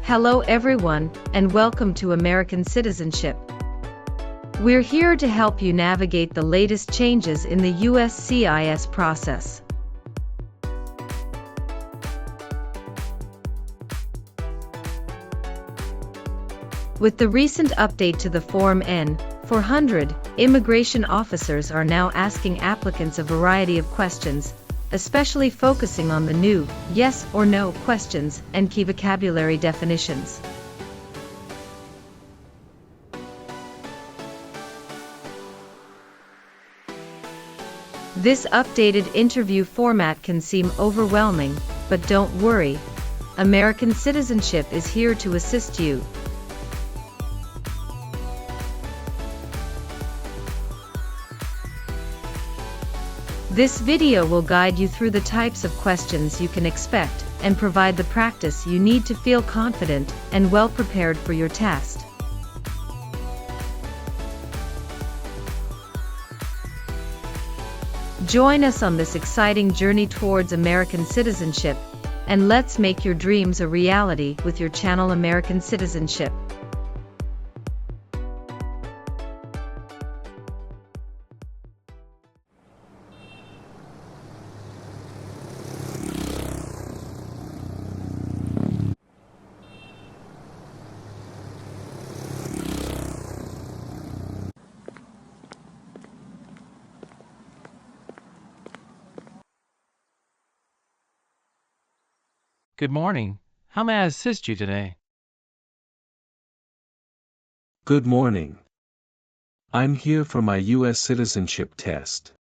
Hello everyone, and welcome to American Citizenship. We're here to help you navigate the latest changes in the USCIS process. With the recent update to the Form N-400, immigration officers are now asking applicants a variety of questions, especially focusing on the new yes or no questions and key vocabulary definitions. This updated interview format can seem overwhelming, but don't worry. American Citizenship is here to assist you. This video will guide you through the types of questions you can expect and provide the practice you need to feel confident and well prepared for your test. Join us on this exciting journey towards American citizenship, and let's make your dreams a reality with your channel American Citizenship. Good morning. How may I assist you today? Good morning. I'm here for my U.S. citizenship test.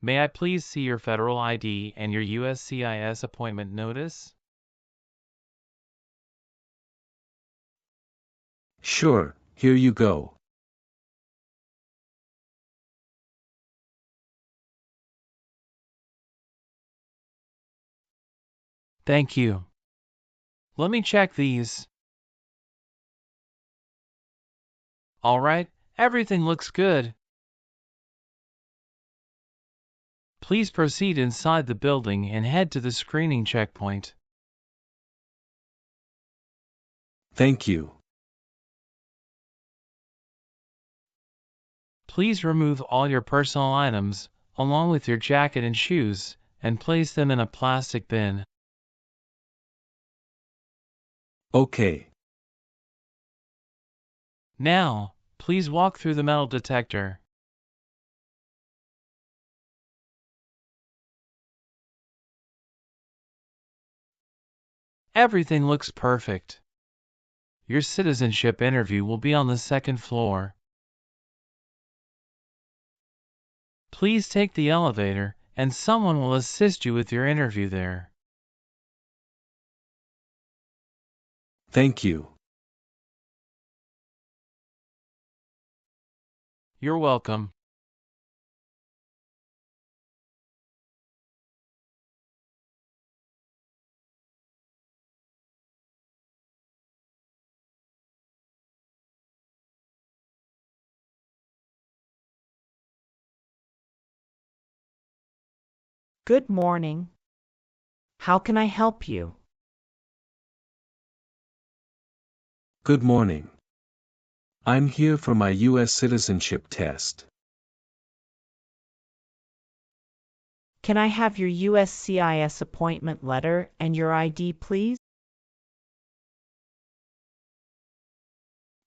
May I please see your federal ID and your USCIS appointment notice? Sure, here you go. Thank you. Let me check these. All right, everything looks good. Please proceed inside the building and head to the screening checkpoint. Thank you. Please remove all your personal items, along with your jacket and shoes, and place them in a plastic bin. Okay. Now, please walk through the metal detector. Everything looks perfect. Your citizenship interview will be on the second floor. Please take the elevator, and someone will assist you with your interview there. Thank you. You're welcome. Good morning. How can I help you? Good morning. I'm here for my U.S. citizenship test. Can I have your USCIS appointment letter and your ID, please?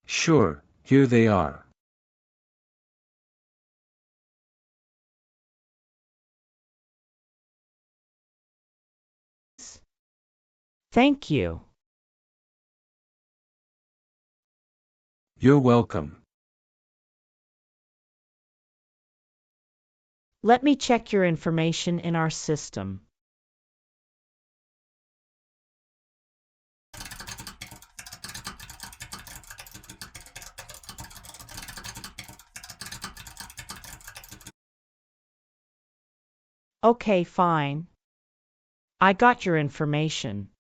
Sure, here they are. Thank you. You're welcome. Let me check your information in our system. Okay, fine. I got your information.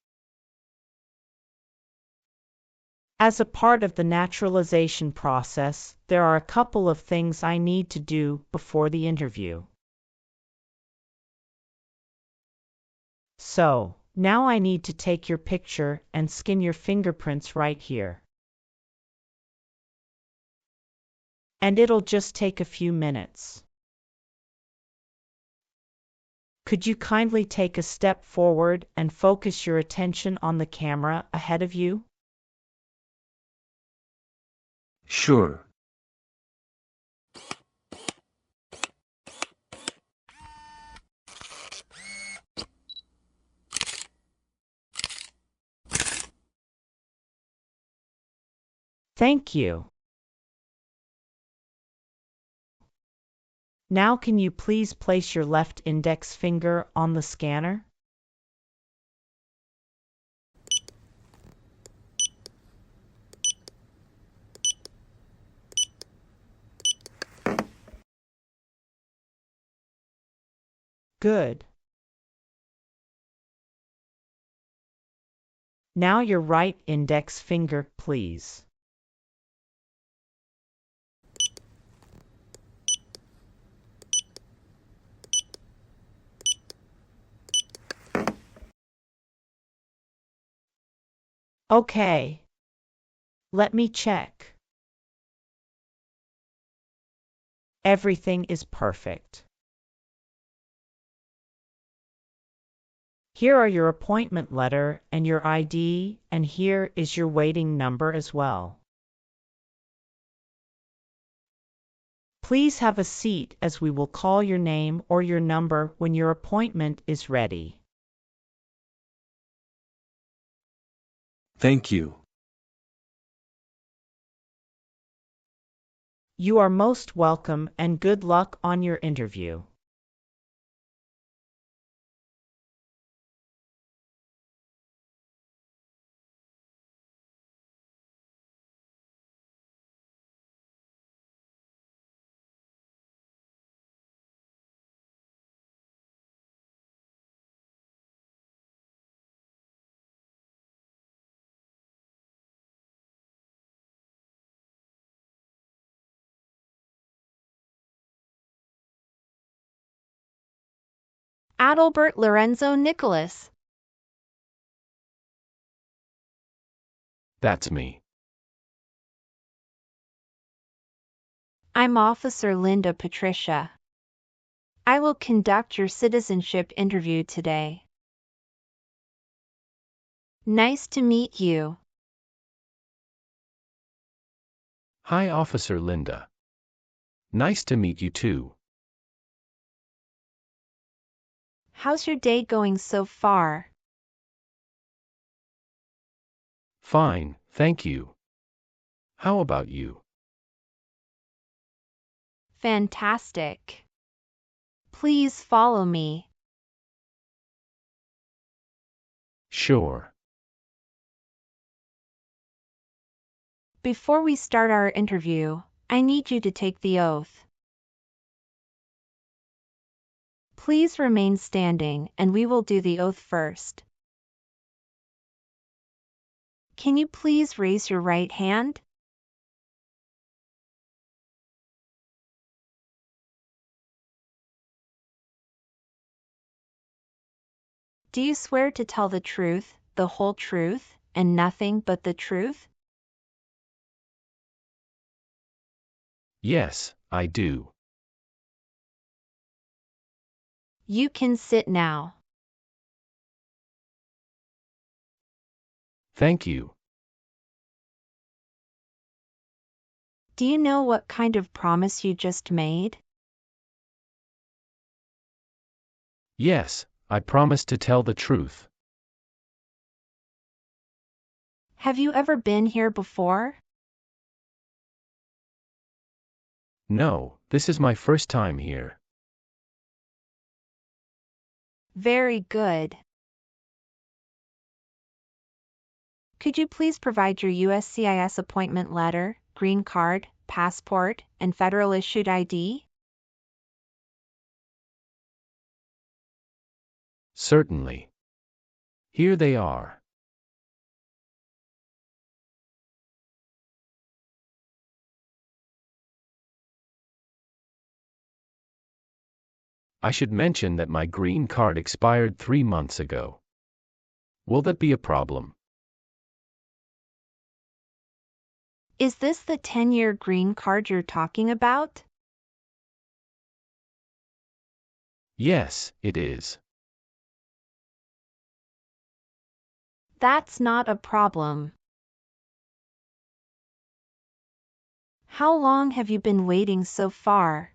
As a part of the naturalization process, there are a couple of things I need to do before the interview. So, Now I need to take your picture and scan your fingerprints right here. And it'll just take a few minutes. Could you kindly take a step forward and focus your attention on the camera ahead of you? Sure. Thank you. Now can you please place your left index finger on the scanner? Good. Now your right index finger, please. Okay. Let me check. Everything is perfect. Here are your appointment letter and your ID, and here is your waiting number as well. Please have a seat as we will call your name or your number when your appointment is ready. Thank you. You are most welcome and good luck on your interview. Adalbert Lorenzo Nicholas. That's me. I'm Officer Linda Patricia. I will conduct your citizenship interview today. Nice to meet you. Hi, Officer Linda. Nice to meet you too. How's your day going so far? Fine, thank you. How about you? Fantastic. Please follow me. Sure. Before we start our interview, I need you to take the oath. Please remain standing and we will do the oath first. Can you please raise your right hand? Do you swear to tell the truth, the whole truth, and nothing but the truth? Yes, I do. You can sit now. Thank you. Do you know what kind of promise you just made? Yes, I promise to tell the truth. Have you ever been here before? No, this is my first time here. Very good. Could you please provide your USCIS appointment letter, green card, passport, and federal issued ID? Certainly. Here they are. I should mention that my green card expired 3 months ago. Will that be a problem? Is this the 10-year green card you're talking about? Yes, it is. That's not a problem. How long have you been waiting so far?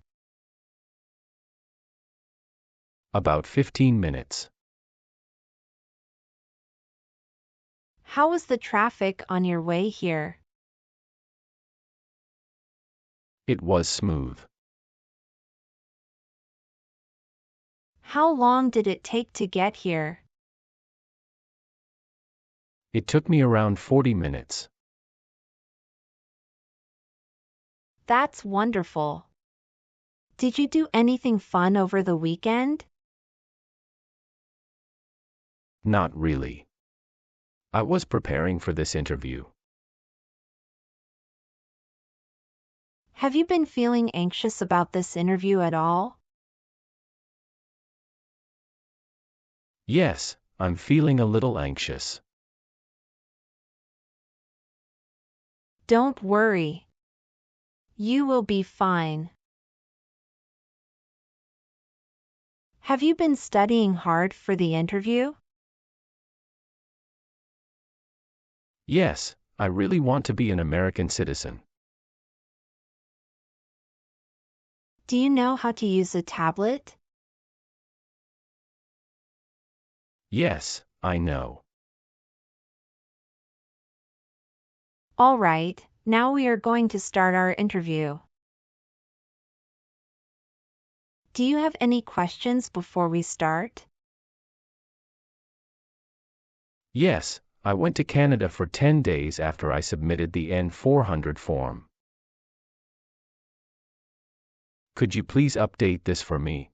About 15 minutes. How was the traffic on your way here? It was smooth. How long did it take to get here? It took me around 40 minutes. That's wonderful. Did you do anything fun over the weekend? Not really. I was preparing for this interview. Have you been feeling anxious about this interview at all? Yes, I'm feeling a little anxious. Don't worry. You will be fine. Have you been studying hard for the interview? Yes, I really want to be an American citizen. Do you know how to use a tablet? Yes, I know. All right, now we are going to start our interview. Do you have any questions before we start? Yes, I went to Canada for 10 days after I submitted the N-400 form. Could you please update this for me?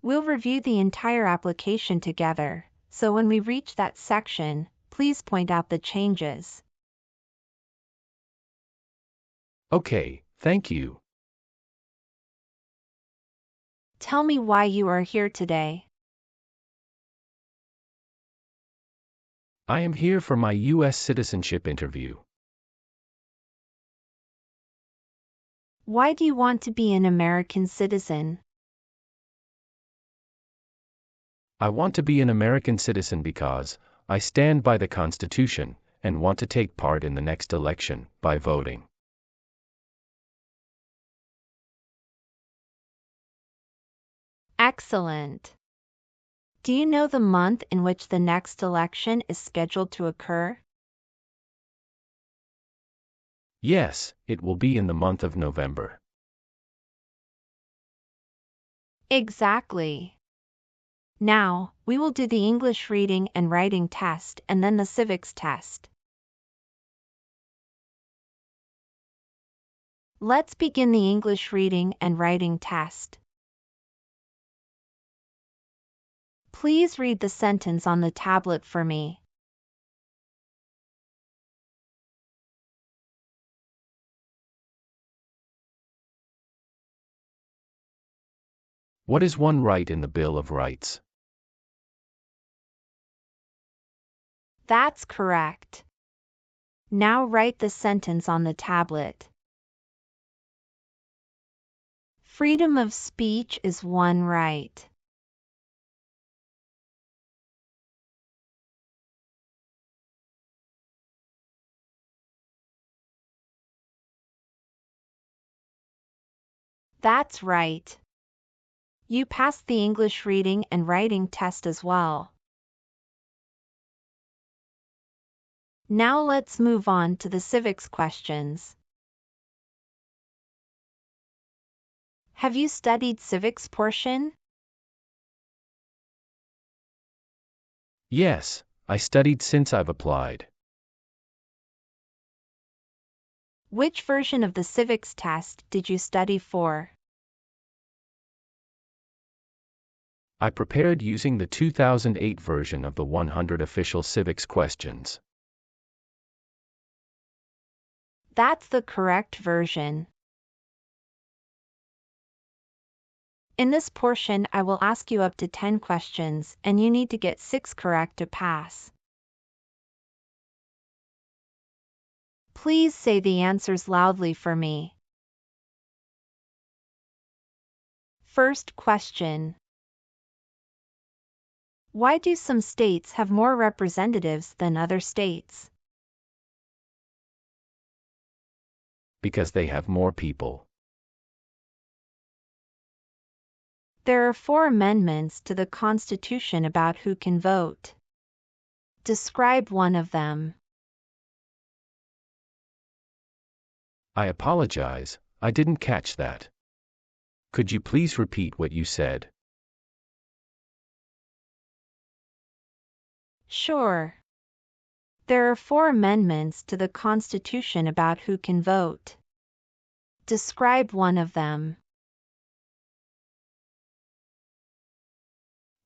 We'll review the entire application together, so when we reach that section, please point out the changes. Okay, thank you. Tell me why you are here today. I am here for my U.S. citizenship interview. Why do you want to be an American citizen? I want to be an American citizen because I stand by the Constitution and want to take part in the next election by voting. Excellent. Do you know the month in which the next election is scheduled to occur? Yes, it will be in the month of November. Exactly. Now, we will do the English reading and writing test and then the civics test. Let's begin the English reading and writing test. Please read the sentence on the tablet for me. What is one right in the Bill of Rights? That's correct. Now write the sentence on the tablet. Freedom of speech is one right. That's right. You passed the English reading and writing test as well. Now let's move on to the civics questions. Have you studied civics portion? Yes, I studied since I've applied. Which version of the civics test did you study for? I prepared using the 2008 version of the 100 official civics questions. That's the correct version. In this portion, I will ask you up to 10 questions, and you need to get 6 correct to pass. Please say the answers loudly for me. First question. Why do some states have more representatives than other states? Because they have more people. There are 4 amendments to the Constitution about who can vote. Describe one of them. I apologize, I didn't catch that. Could you please repeat what you said? Sure. There are 4 amendments to the Constitution about who can vote. Describe one of them.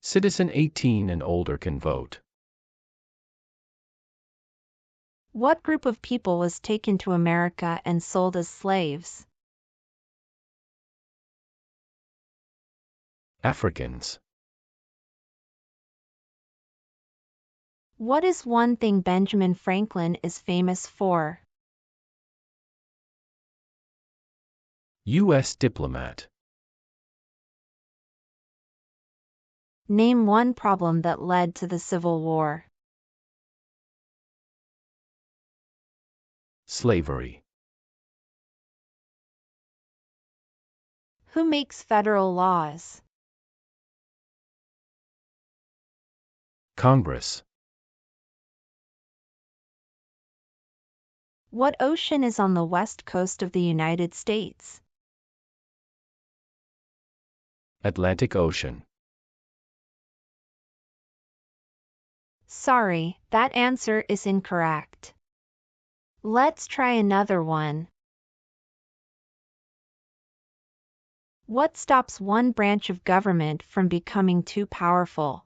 Citizen 18 and older can vote. What group of people was taken to America and sold as slaves? Africans. What is one thing Benjamin Franklin is famous for? U.S. diplomat. Name one problem that led to the Civil War. Slavery. Who makes federal laws? Congress. What ocean is on the west coast of the United States? Atlantic Ocean. Sorry, that answer is incorrect. Let's try another one. What stops one branch of government from becoming too powerful?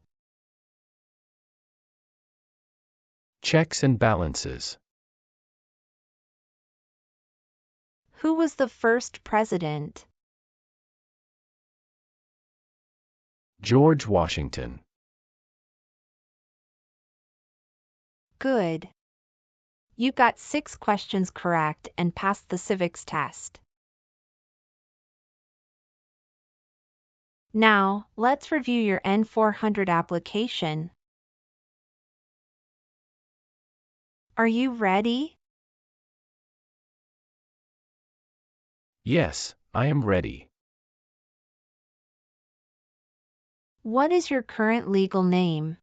Checks and balances. Who was the first president? George Washington. Good. You got 6 questions correct and passed the civics test. Now, let's review your N-400 application. Are you ready? Yes, I am ready. What is your current legal name?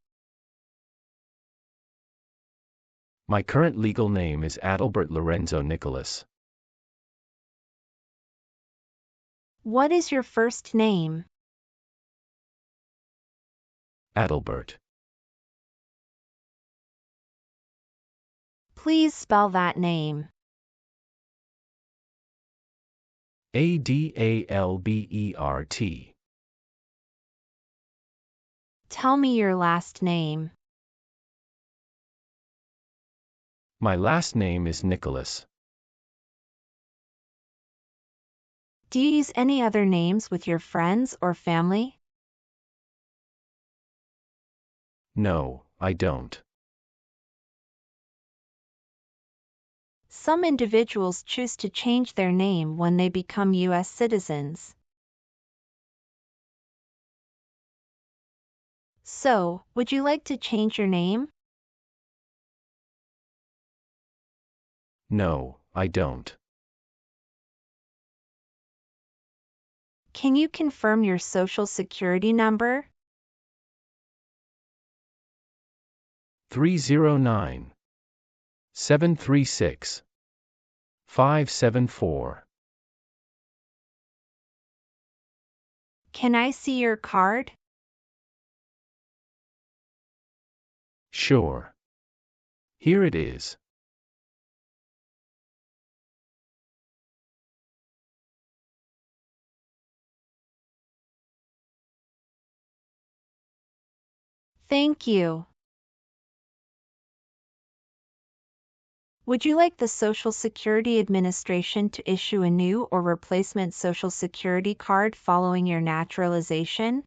My current legal name is Adalbert Lorenzo Nicholas. What is your first name? Adalbert. Please spell that name. Adalbert. Tell me your last name. My last name is Nicholas. Do you use any other names with your friends or family? No, I don't. Some individuals choose to change their name when they become U.S. citizens. So, would you like to change your name? No, I don't. Can you confirm your social security number? 309 736 574. Can I see your card? Sure. Here it is. Thank you. Would you like the Social Security Administration to issue a new or replacement Social Security card following your naturalization?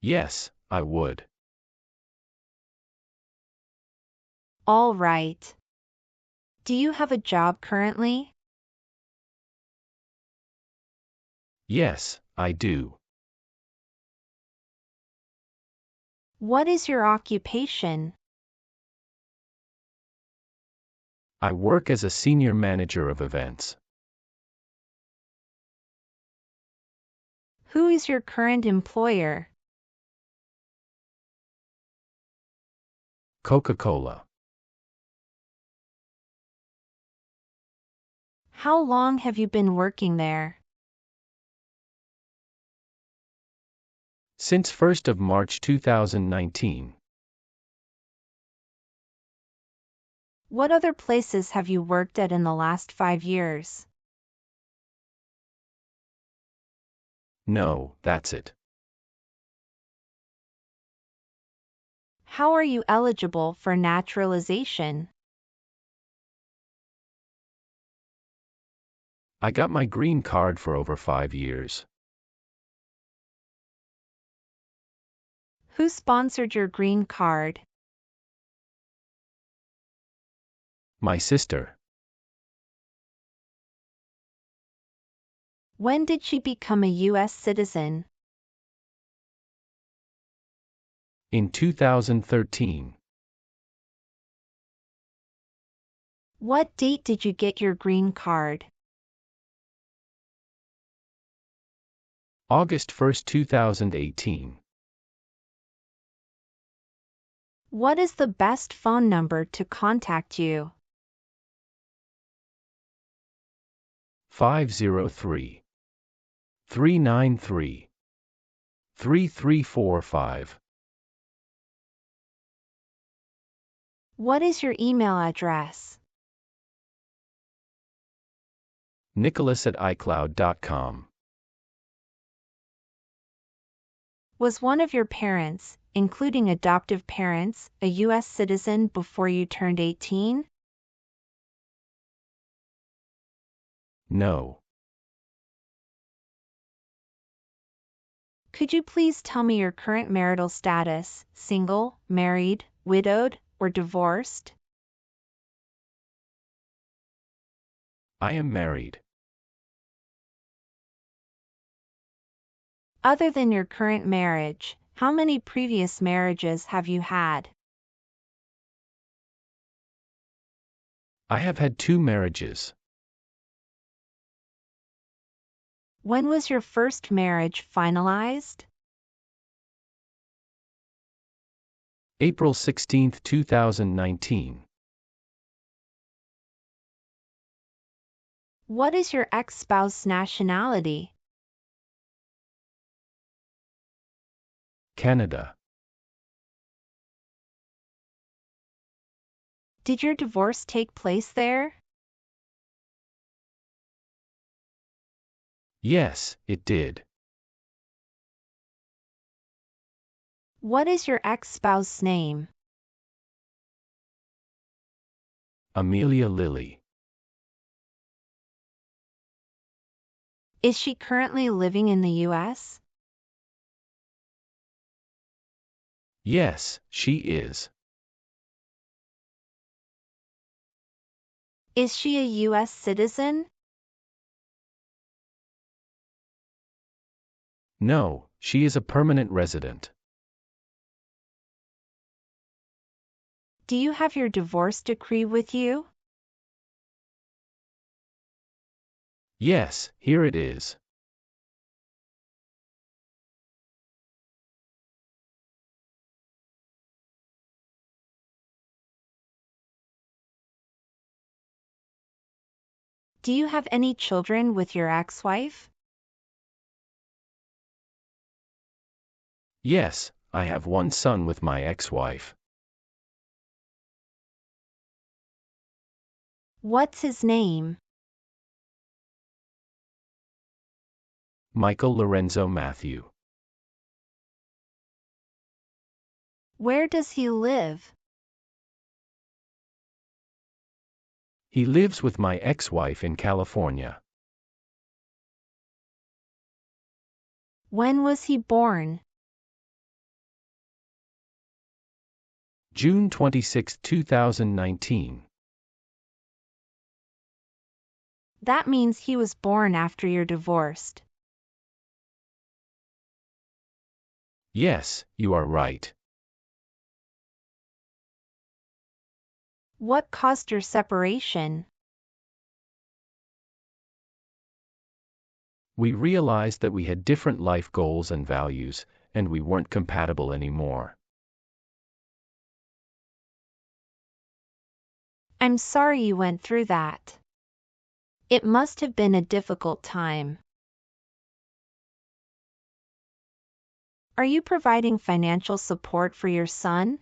Yes, I would. All right. Do you have a job currently? Yes, I do. What is your occupation? I work as a senior manager of events. Who is your current employer? Coca-Cola. How long have you been working there? Since 1st of March 2019. What other places have you worked at in the last 5 years? No, that's it. How are you eligible for naturalization? I got my green card for over 5 years. Who sponsored your green card? My sister. When did she become a U.S. citizen? In 2013. What date did you get your green card? August 1st, 2018. What is the best phone number to contact you? 503 393 3345. What is your email address? Nicholas@icloud.com. Was one of your parents, including adoptive parents, a U.S. citizen before you turned 18? No. Could you please tell me your current marital status, single, married, widowed, or divorced? I am married. Other than your current marriage, how many previous marriages have you had? I have had 2 marriages. When was your first marriage finalized? April 16, 2019. What is your ex-spouse's nationality? Canada. Did your divorce take place there? Yes, it did. What is your ex-spouse's name? Amelia Lilly. Is she currently living in the U.S.? Yes, she is. Is she a U.S. citizen? No, she is a permanent resident. Do you have your divorce decree with you? Yes, here it is. Do you have any children with your ex-wife? Yes, I have one son with my ex-wife. What's his name? Michael Lorenzo Matthew. Where does he live? He lives with my ex-wife in California. When was he born? June 26, 2019. That means he was born after you're divorced. Yes, you are right. What caused your separation? We realized that we had different life goals and values, and we weren't compatible anymore. I'm sorry you went through that. It must have been a difficult time. Are you providing financial support for your son?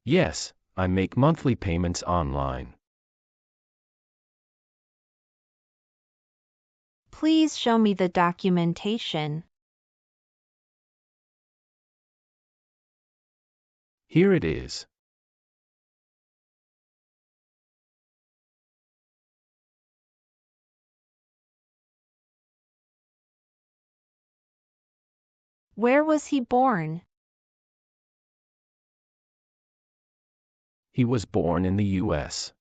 Yes, I make monthly payments online. Please show me the documentation. Here it is. Where was he born? He was born in the U.S.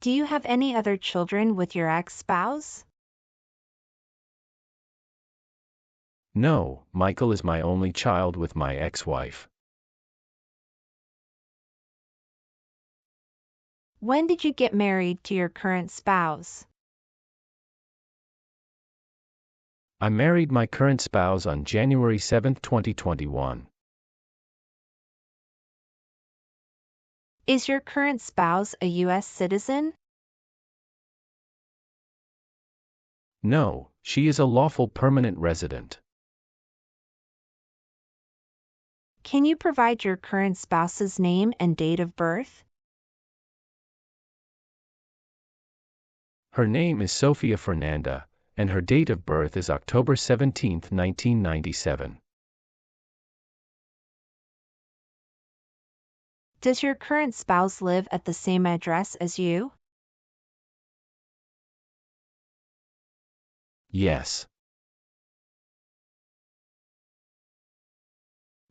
Do you have any other children with your ex-spouse? No, Michael is my only child with my ex-wife. When did you get married to your current spouse? I married my current spouse on January 7, 2021. Is your current spouse a U.S. citizen? No, she is a lawful permanent resident. Can you provide your current spouse's name and date of birth? Her name is Sofia Fernanda, and her date of birth is October 17, 1997. Does your current spouse live at the same address as you? Yes.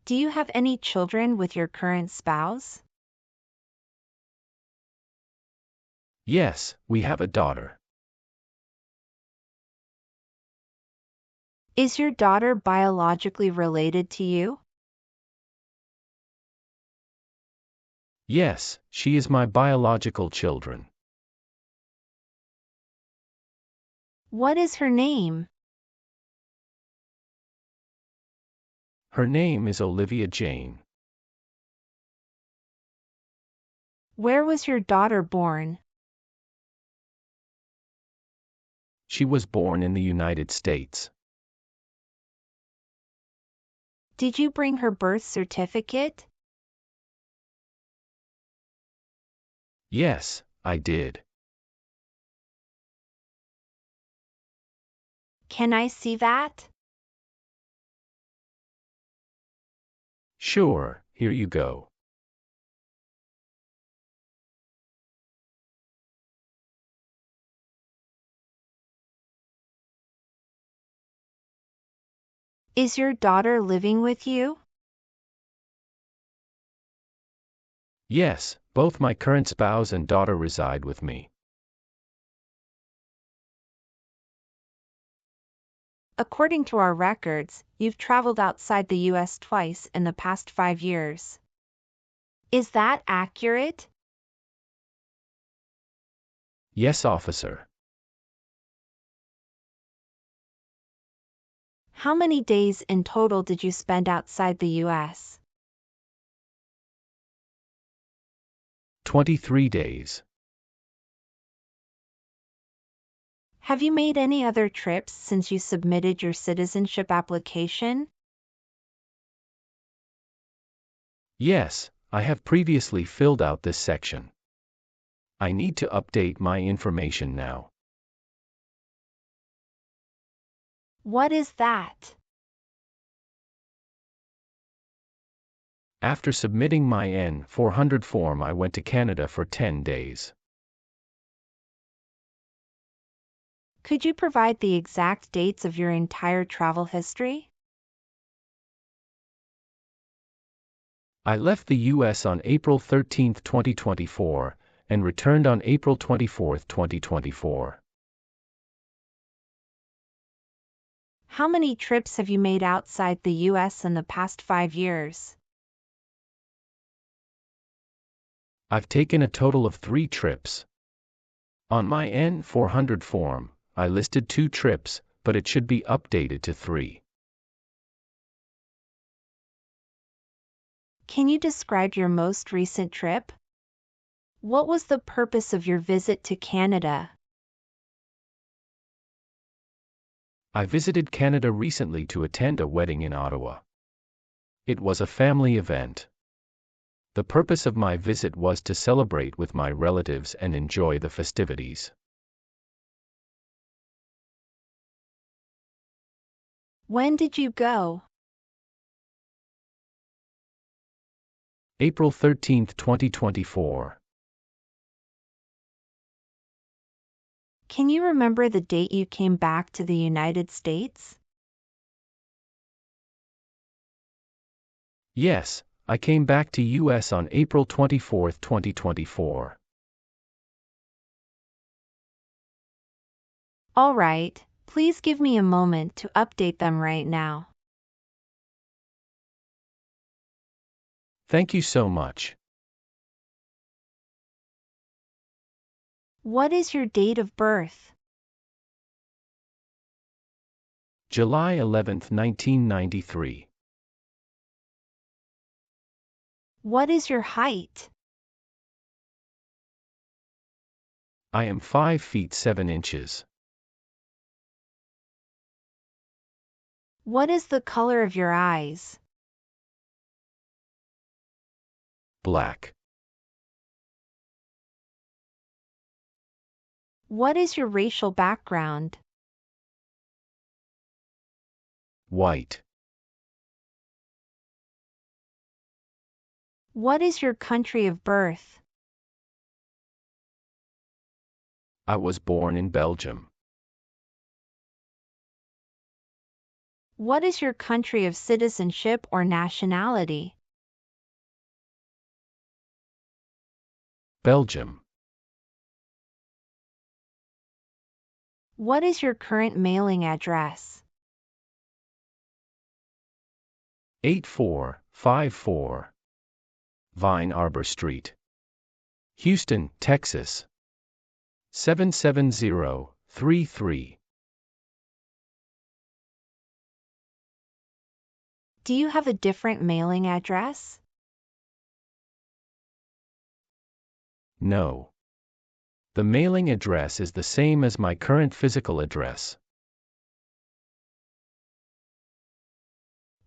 Do you have any children with your current spouse? Yes, we have a daughter. Is your daughter biologically related to you? Yes, she is my biological children. What is her name? Her name is Olivia Jane. Where was your daughter born? She was born in the United States. Did you bring her birth certificate? Yes, I did. Can I see that? Sure, here you go. Is your daughter living with you? Yes, both my current spouse and daughter reside with me. According to our records, you've traveled outside the U.S. twice in the past 5 years. Is that accurate? Yes, officer. How many days in total did you spend outside the U.S.? 23 days. Have you made any other trips since you submitted your citizenship application? Yes, I have previously filled out this section. I need to update my information now. What is that? After submitting my N-400 form, I went to Canada for 10 days. Could you provide the exact dates of your entire travel history? I left the U.S. on April 13, 2024, and returned on April 24, 2024. How many trips have you made outside the U.S. in the past 5 years? I've taken a total of 3 trips. On my N-400 form, I listed 2 trips, but it should be updated to 3. Can you describe your most recent trip? What was the purpose of your visit to Canada? I visited Canada recently to attend a wedding in Ottawa. It was a family event. The purpose of my visit was to celebrate with my relatives and enjoy the festivities. When did you go? April 13, 2024. Can you remember the date you came back to the United States? Yes, I came back to U.S. on April 24, 2024. All right, please give me a moment to update them right now. Thank you so much. What is your date of birth? July 11, 1993. What is your height? I am 5 feet 7 inches. What is the color of your eyes? Black. What is your racial background? White. What is your country of birth? I was born in Belgium. What is your country of citizenship or nationality? Belgium. What is your current mailing address? 8454 Vine Arbor Street, Houston, Texas 77033. Do you have a different mailing address? No. The mailing address is the same as my current physical address.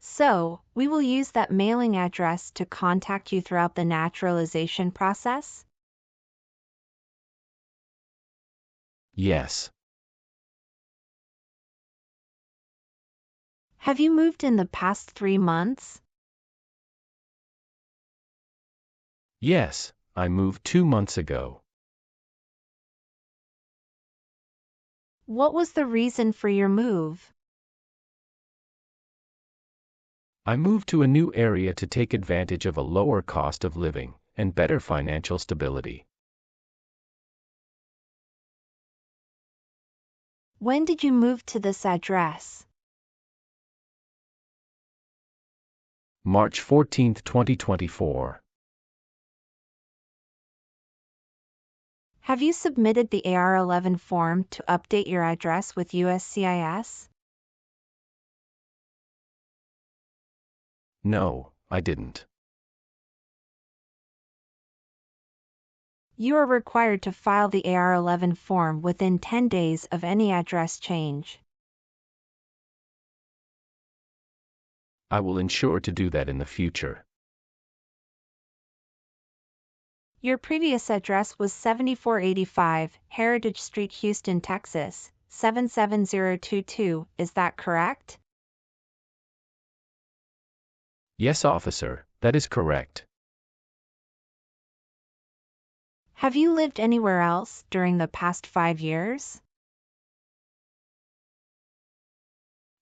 So, we will use that mailing address to contact you throughout the naturalization process? Yes. Have you moved in the past 3 months? Yes, I moved 2 months ago. What was the reason for your move? I moved to a new area to take advantage of a lower cost of living and better financial stability. When did you move to this address? March 14, 2024. Have you submitted the AR-11 form to update your address with USCIS? No, I didn't. You are required to file the AR-11 form within 10 days of any address change. I will ensure to do that in the future. Your previous address was 7485 Heritage Street, Houston, Texas, 77022, is that correct? Yes, officer, That is correct. Have you lived anywhere else during the past 5 years?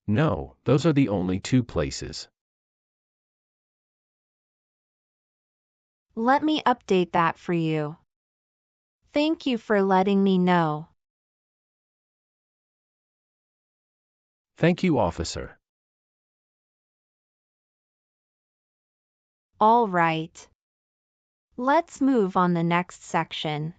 No, those are the only 2 places. Let me update that for you. Thank you for letting me know. Thank you, officer. All right. Let's move on the next section.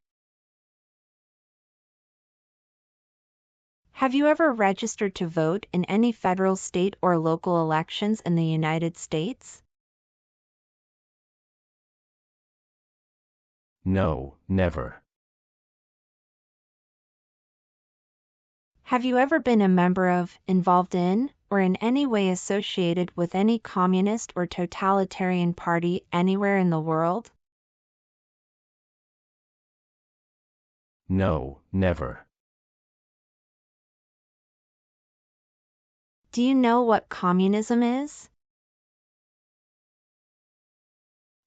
Have you ever registered to vote in any federal, state, or local elections in the United States? No, never. Have you ever been a member of, involved in, or in any way associated with any communist or totalitarian party anywhere in the world? No, never. Do you know what communism is?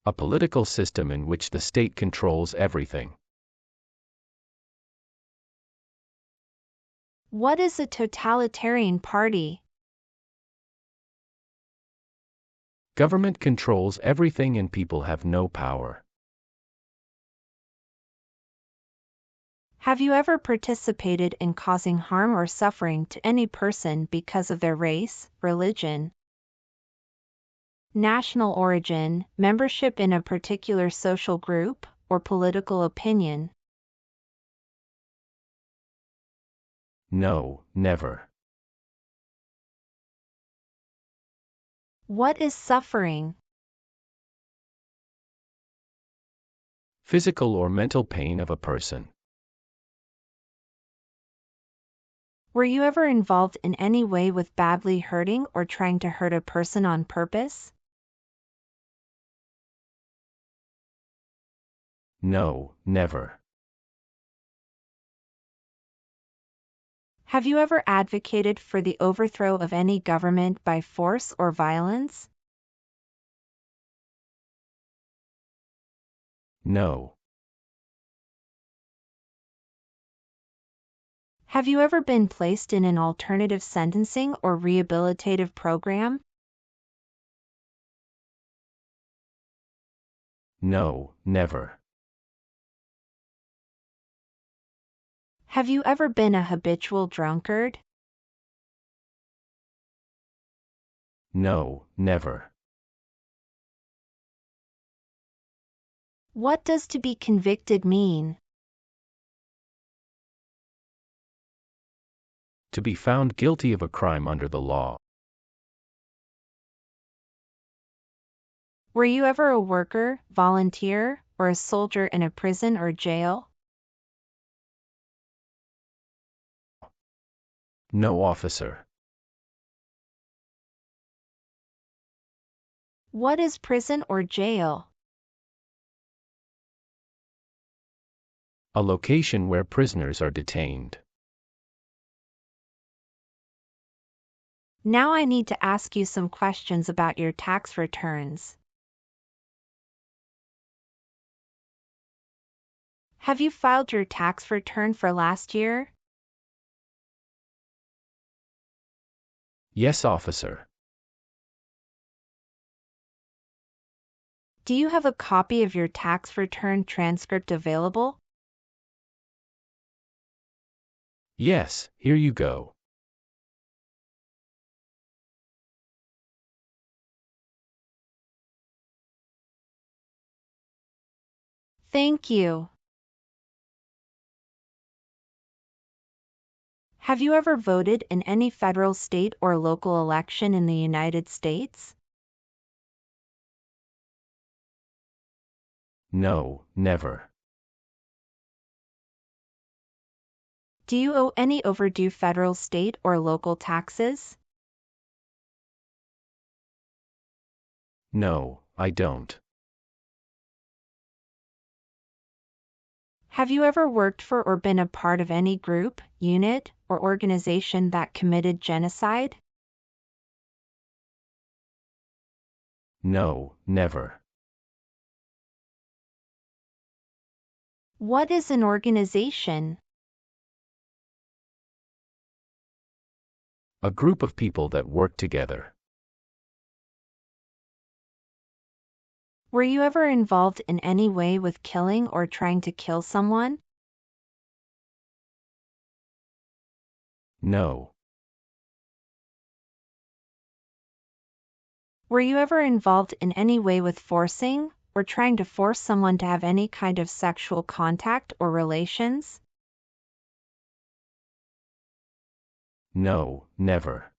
A political system in which the state controls everything. What is a totalitarian party? Government controls everything and people have no power. Have you ever participated in causing harm or suffering to any person because of their race, religion, national origin, membership in a particular social group, or political opinion? No, never. What is suffering? Physical or mental pain of a person. Were you ever involved in any way with badly hurting or trying to hurt a person on purpose? No, never. Have you ever advocated for the overthrow of any government by force or violence? No. Have you ever been placed in an alternative sentencing or rehabilitative program? No, never. Have you ever been a habitual drunkard? No, never. What does to be convicted mean? To be found guilty of a crime under the law. Were you ever a worker, volunteer, or a soldier in a prison or jail? No, officer. What is prison or jail? A location where prisoners are detained. Now I need to ask you some questions about your tax returns. Have you filed your tax return for last year? Yes, officer. Do you have a copy of your tax return transcript available? Yes, here you go. Thank you. Have you ever voted in any federal, state, or local election in the United States? No, never. Do you owe any overdue federal, state, or local taxes? No, I don't. Have you ever worked for or been a part of any group, unit, or organization that committed genocide? No, never. What is an organization? A group of people that work together. Were you ever involved in any way with killing or trying to kill someone? No. Were you ever involved in any way with forcing or trying to force someone to have any kind of sexual contact or relations? No, never.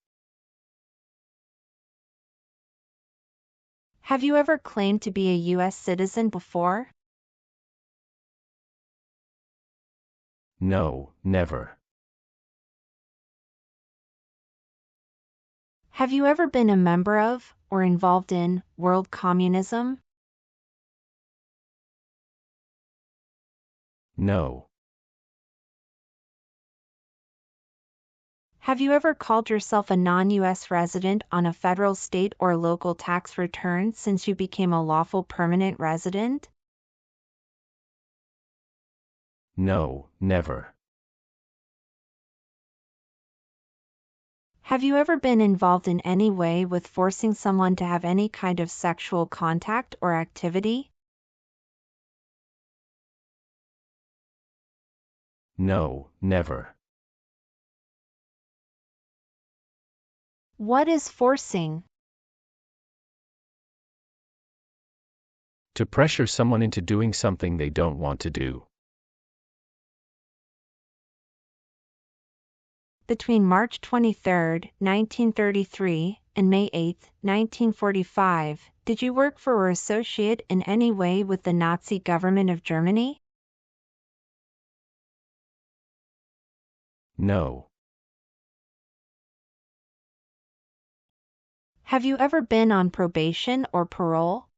Have you ever claimed to be a U.S. citizen before? No, never. Have you ever been a member of or involved in world communism? No. Have you ever called yourself a non-U.S. resident on a federal, state, or local tax return since you became a lawful permanent resident? No, never. Have you ever been involved in any way with forcing someone to have any kind of sexual contact or activity? No, never. What is forcing? To pressure someone into doing something they don't want to do. Between March 23, 1933, and May 8, 1945, did you work for or associate in any way with the Nazi government of Germany? No. Have you ever been on probation or parole?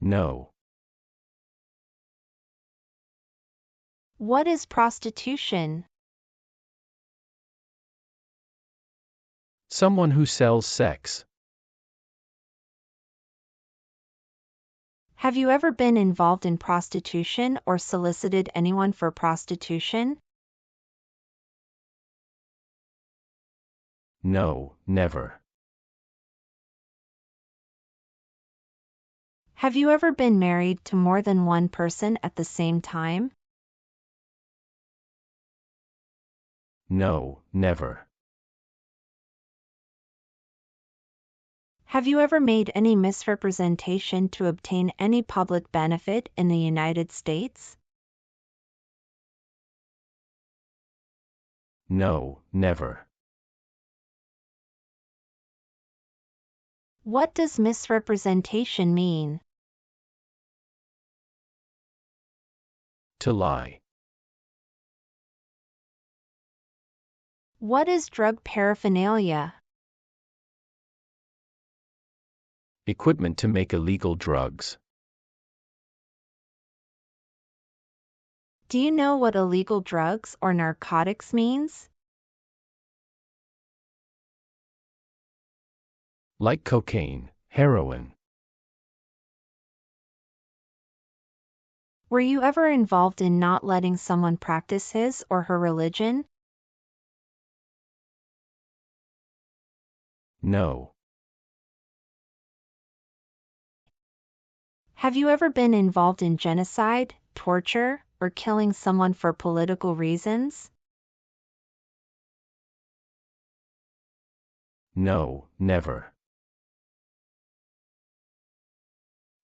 No. What is prostitution? Someone who sells sex. Have you ever been involved in prostitution or solicited anyone for prostitution? No, never. Have you ever been married to more than one person at the same time? No, never. Have you ever made any misrepresentation to obtain any public benefit in the United States? No, never. What does misrepresentation mean? To lie. What is drug paraphernalia? Equipment to make illegal drugs. Do you know what illegal drugs or narcotics means? Like cocaine, heroin. Were you ever involved in not letting someone practice his or her religion? No. Have you ever been involved in genocide, torture, or killing someone for political reasons? No, never.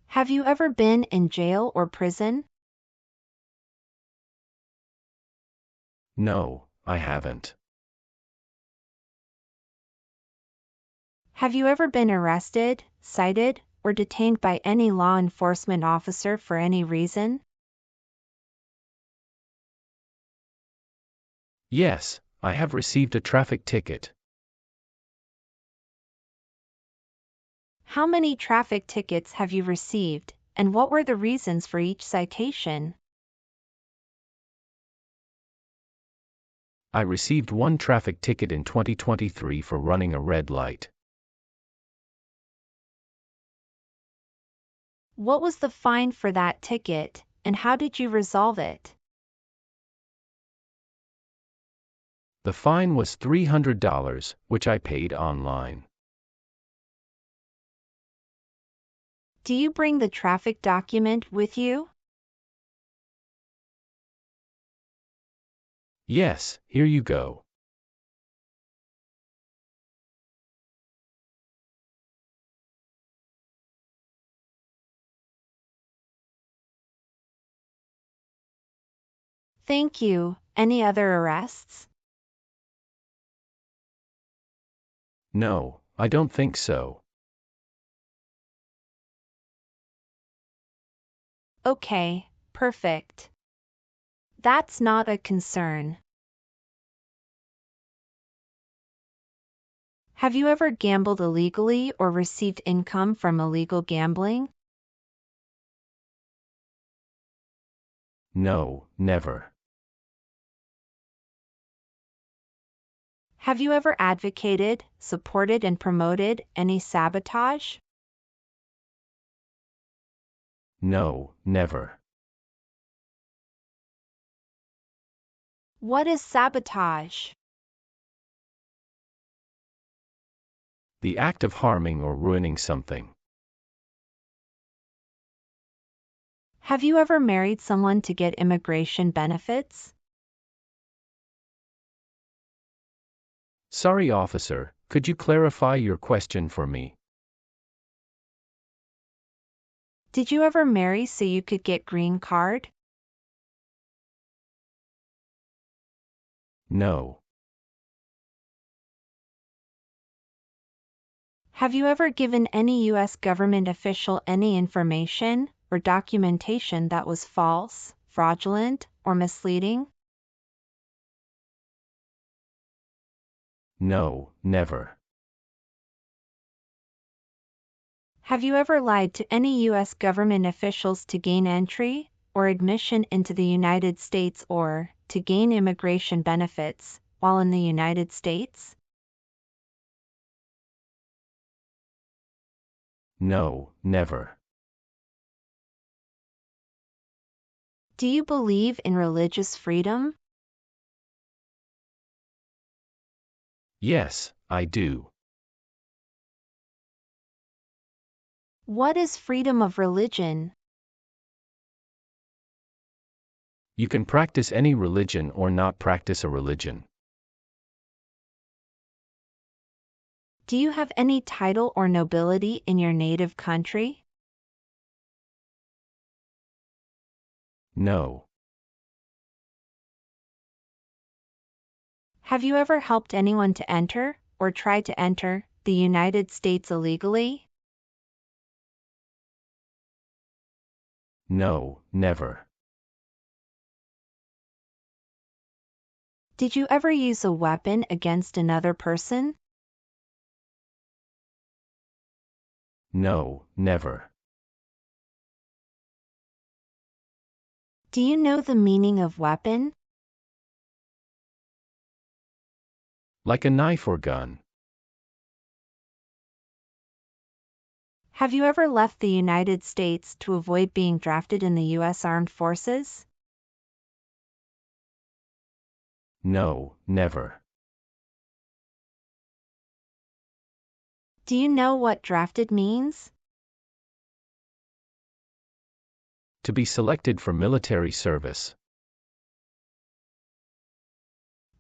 Have you ever been in jail or prison? No, I haven't. Have you ever been arrested, cited, or detained by any law enforcement officer for any reason? Yes, I have received a traffic ticket. How many traffic tickets have you received, and what were the reasons for each citation? I received one traffic ticket in 2023 for running a red light. What was the fine for that ticket, and how did you resolve it? The fine was $300, which I paid online. Do you bring the traffic document with you? Yes, here you go. Thank you. Any other arrests? No, I don't think so. Okay, perfect. That's not a concern. Have you ever gambled illegally or received income from illegal gambling? No, never. Have you ever advocated, supported, and promoted any sabotage? No, never. What is sabotage? The act of harming or ruining something. Have you ever married someone to get immigration benefits? Sorry, officer, could you clarify your question for me? Did you ever marry so you could get green card? No. Have you ever given any U.S. government official any information or documentation that was false, fraudulent, or misleading? No, never. Have you ever lied to any U.S. government officials to gain entry or admission into the United States or to gain immigration benefits while in the United States? No, never. Do you believe in religious freedom? Yes, I do. What is freedom of religion? You can practice any religion or not practice a religion. Do you have any title or nobility in your native country? No. Have you ever helped anyone to enter, or try to enter, the United States illegally? No, never. Did you ever use a weapon against another person? No, never. Do you know the meaning of weapon? Like a knife or gun. Have you ever left the United States to avoid being drafted in the U.S. Armed Forces? No, never. Do you know what drafted means? To be selected for military service.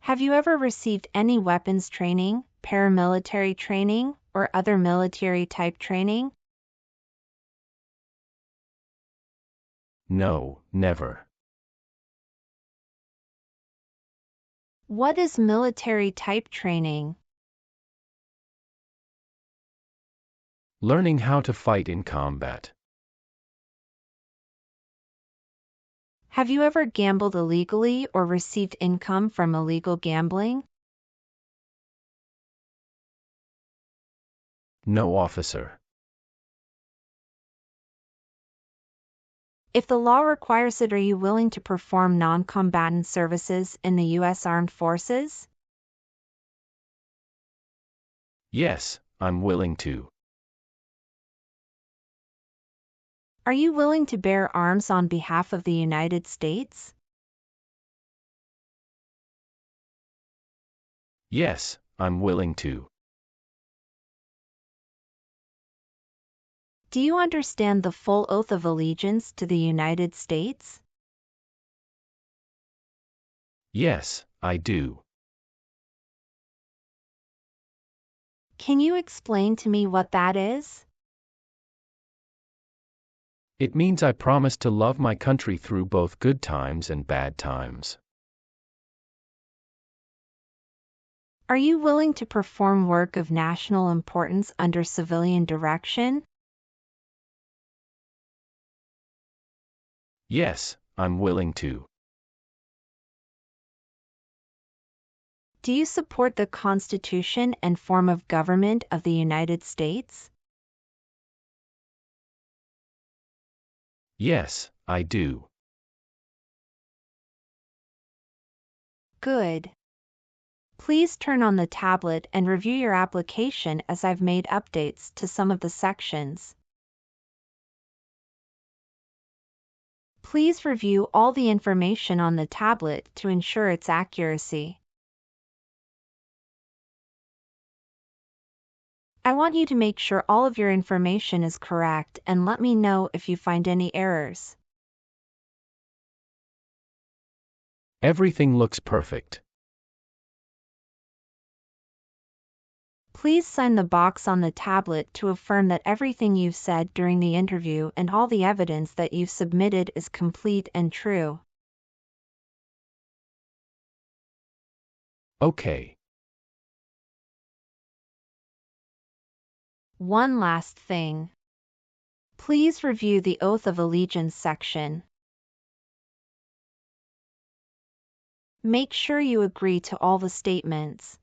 Have you ever received any weapons training, paramilitary training, or other military type training? No, never. What is military type training? Learning how to fight in combat. Have you ever gambled illegally or received income from illegal gambling? No, officer. If the law requires it, are you willing to perform non-combatant services in the U.S. Armed Forces? Yes, I'm willing to. Are you willing to bear arms on behalf of the United States? Yes, I'm willing to. Do you understand the full oath of allegiance to the United States? Yes, I do. Can you explain to me what that is? It means I promise to love my country through both good times and bad times. Are you willing to perform work of national importance under civilian direction? Yes, I'm willing to. Do you support the Constitution and form of government of the United States? Yes, I do. Good. Please turn on the tablet and review your application as I've made updates to some of the sections. Please review all the information on the tablet to ensure its accuracy. I want you to make sure all of your information is correct and let me know if you find any errors. Everything looks perfect. Please sign the box on the tablet to affirm that everything you've said during the interview and all the evidence that you've submitted is complete and true. Okay. One last thing. Please review the Oath of Allegiance section. Make sure you agree to all the statements.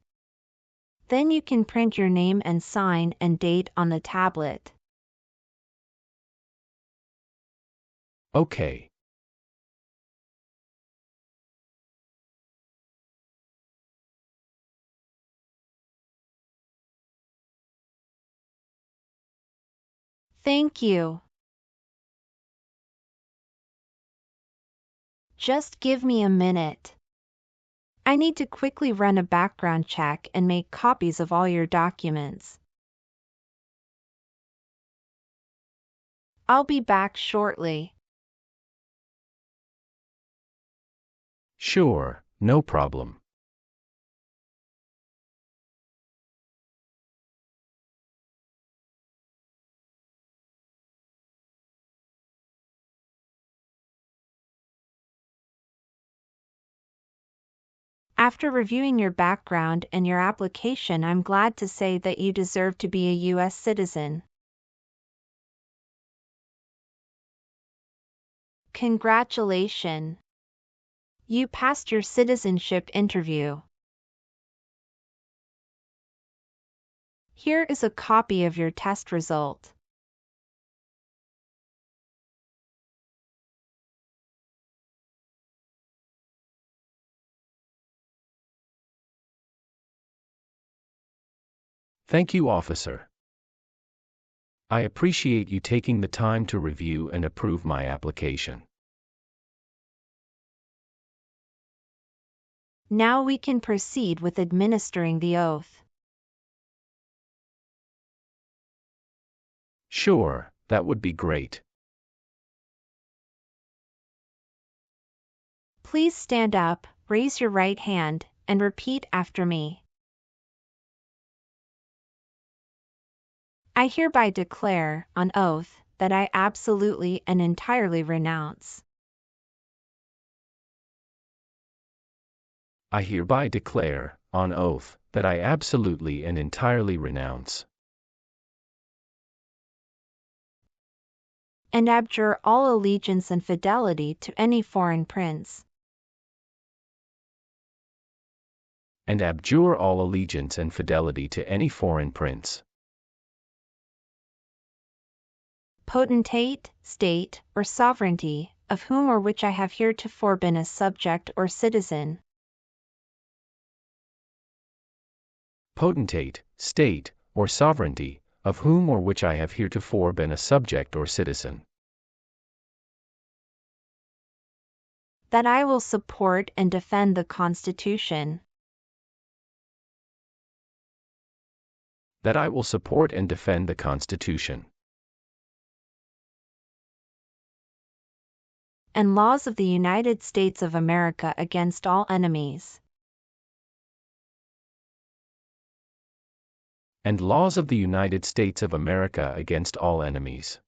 Then you can print your name and sign and date on the tablet. Okay. Thank you. Just give me a minute. I need to quickly run a background check and make copies of all your documents. I'll be back shortly. Sure, no problem. After reviewing your background and your application, I'm glad to say that you deserve to be a U.S. citizen. Congratulations! You passed your citizenship interview. Here is a copy of your test result. Thank you, officer. I appreciate you taking the time to review and approve my application. Now we can proceed with administering the oath. Sure, that would be great. Please stand up, raise your right hand, and repeat after me. I hereby declare, on oath, that I absolutely and entirely renounce. I hereby declare, on oath, that I absolutely and entirely renounce And abjure all allegiance and fidelity to any foreign prince. and abjure all allegiance and fidelity to any foreign prince, Potentate, state, or sovereignty, of whom or which I have heretofore been a subject or citizen. potentate, state, or sovereignty, of whom or which I have heretofore been a subject or citizen, That I will support and defend the Constitution. That I will support and defend the Constitution. And laws of the United States of America against all enemies. And laws of the United States of America against all enemies.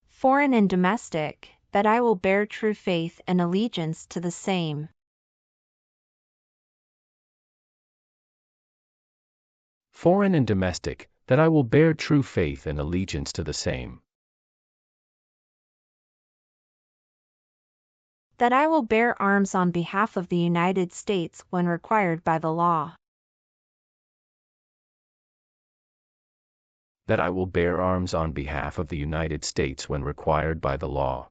Foreign and domestic, that I will bear true faith and allegiance to the same. Foreign and domestic, that I will bear true faith and allegiance to the same. That I will bear arms on behalf of the United States when required by the law. That I will bear arms on behalf of the United States when required by the law.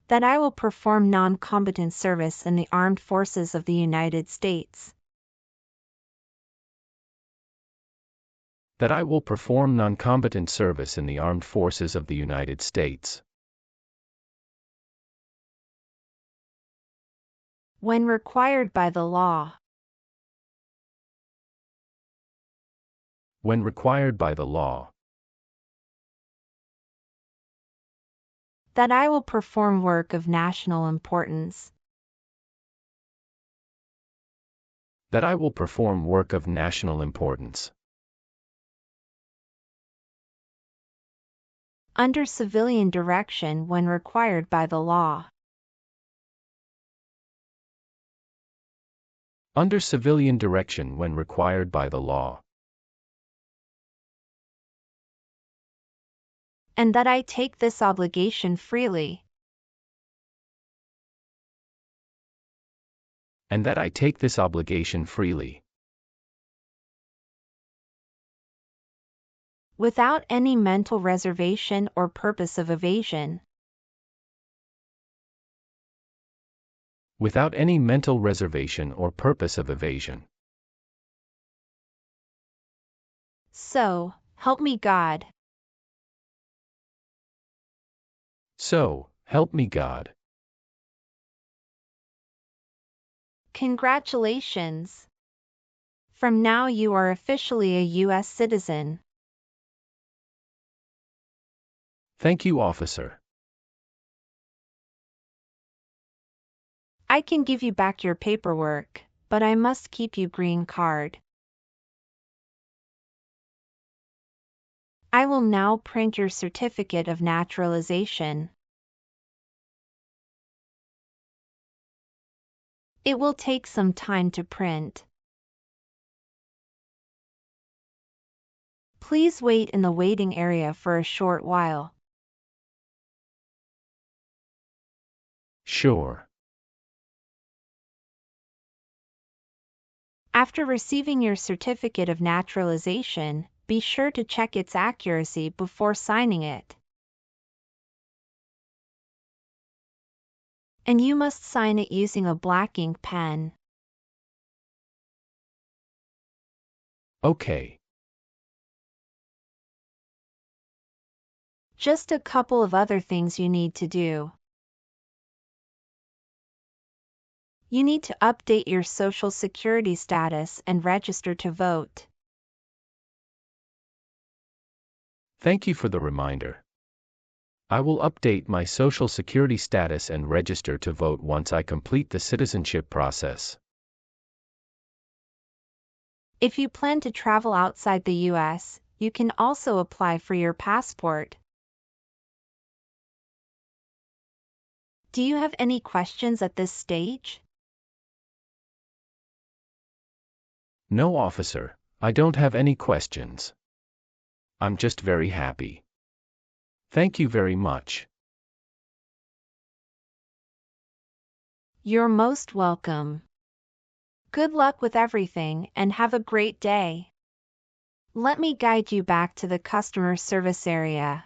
That I will perform non-combatant service in the armed forces of the United States. That I will perform non-combatant service in the armed forces of the United States. When required by the law. When required by the law. That I will perform work of national importance. That I will perform work of national importance. Under civilian direction when required by the law. Under civilian direction when required by the law. And that I take this obligation freely. And that I take this obligation freely. Without any mental reservation or purpose of evasion. Without any mental reservation or purpose of evasion. So, help me God. So, help me God. Congratulations. From now you are officially a U.S. citizen. Thank you, officer. I can give you back your paperwork, but I must keep you green card. I will now print your certificate of naturalization. It will take some time to print. Please wait in the waiting area for a short while. Sure. After receiving your certificate of naturalization, be sure to check its accuracy before signing it. And you must sign it using a black ink pen. Okay. Just a couple of other things you need to do. You need to update your Social Security status and register to vote. Thank you for the reminder. I will update my Social Security status and register to vote once I complete the citizenship process. If you plan to travel outside the U.S., you can also apply for your passport. Do you have any questions at this stage? No, officer, I don't have any questions. I'm just very happy. Thank you very much. You're most welcome. Good luck with everything and have a great day. Let me guide you back to the customer service area.